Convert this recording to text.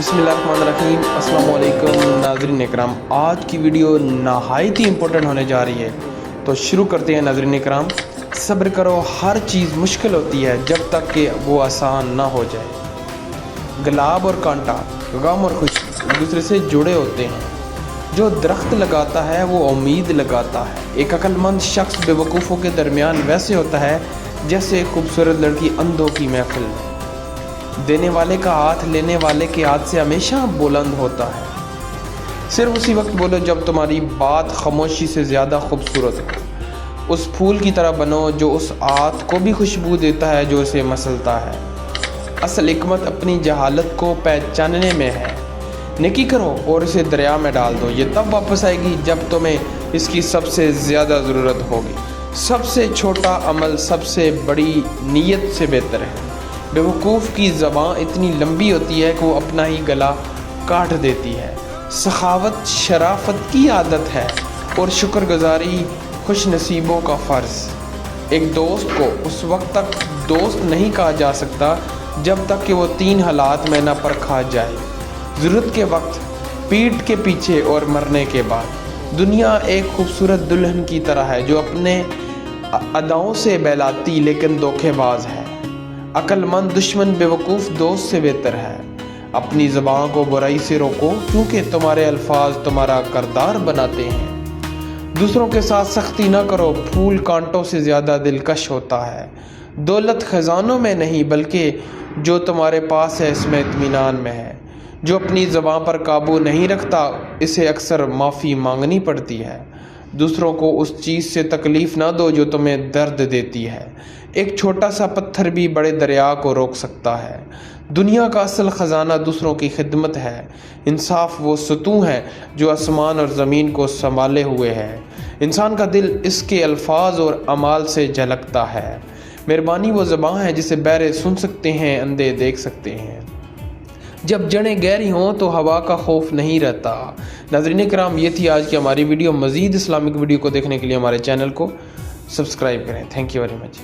बिस्मिल्लाहिर्रहमानिर्रहीम। अस्सलाम वालेकुम नाज़रीन इकराम, आज की वीडियो नहायत ही इम्पोर्टेंट होने जा रही है, तो शुरू करते हैं। नाज़रीन इकराम, सब्र करो, हर चीज़ मुश्किल होती है जब तक कि वो आसान ना हो जाए। गुलाब और कांटा, गम और खुशी एक दूसरे से जुड़े होते हैं। जो दरख्त लगाता है वो उम्मीद लगाता है। एक अक्लमंद शख्स बेवकूफ़ों के दरमियान वैसे होता है जैसे खूबसूरत लड़की अंधों की महफिल में। देने वाले का हाथ लेने वाले के हाथ से हमेशा बुलंद होता है। सिर्फ उसी वक्त बोलो जब तुम्हारी बात खामोशी से ज़्यादा खूबसूरत हो। उस फूल की तरह बनो जो उस हाथ को भी खुशबू देता है जो उसे मसलता है। असल हिकमत अपनी जहालत को पहचानने में है। नेकी करो और इसे दरिया में डाल दो, ये तब वापस आएगी जब तुम्हें इसकी सबसे ज़्यादा ज़रूरत होगी। सबसे छोटा अमल सबसे बड़ी नीयत से बेहतर है। बेवकूफ़ की ज़बान इतनी लंबी होती है कि वो अपना ही गला काट देती है। सखावत शराफत की आदत है और शुक्रगुजारी खुश नसीबों का फ़र्ज़। एक दोस्त को उस वक्त तक दोस्त नहीं कहा जा सकता जब तक कि वो 3 हालात में ना परखा जाए: ज़रूरत के वक्त, पीठ के पीछे और मरने के बाद। दुनिया एक खूबसूरत दुल्हन की तरह है जो अपने अदाओं से बहलाती लेकिन धोखेबाज है। अक्लमंद दुश्मन बेवकूफ़ दोस्त से बेहतर है। अपनी ज़बान को बुराई से रोको क्योंकि तुम्हारे अल्फाज तुम्हारा किरदार बनाते हैं। दूसरों के साथ सख्ती ना करो, फूल कांटों से ज़्यादा दिलकश होता है। दौलत खजानों में नहीं बल्कि जो तुम्हारे पास है इसमें इत्मीनान में है। जो अपनी ज़बान पर काबू नहीं रखता इसे अक्सर माफ़ी मांगनी पड़ती है। दूसरों को उस चीज़ से तकलीफ़ ना दो जो तुम्हें दर्द देती है। एक छोटा सा पत्थर भी बड़े दरिया को रोक सकता है। दुनिया का असल ख़जाना दूसरों की खिदमत है। इंसाफ वो सतूं है जो आसमान और ज़मीन को संभाले हुए है। इंसान का दिल इसके अल्फाज और अमाल से झलकता है। मेहरबानी वो ज़बान है जिसे बहरे सुन सकते हैं, अंधे देख सकते हैं। जब जड़ें गहरी हों तो हवा का खौफ नहीं रहता। नाज़रीन किराम, ये थी आज की हमारी वीडियो। मज़ीद इस्लामिक वीडियो को देखने के लिए हमारे चैनल को सब्सक्राइब करें। Thank you very much.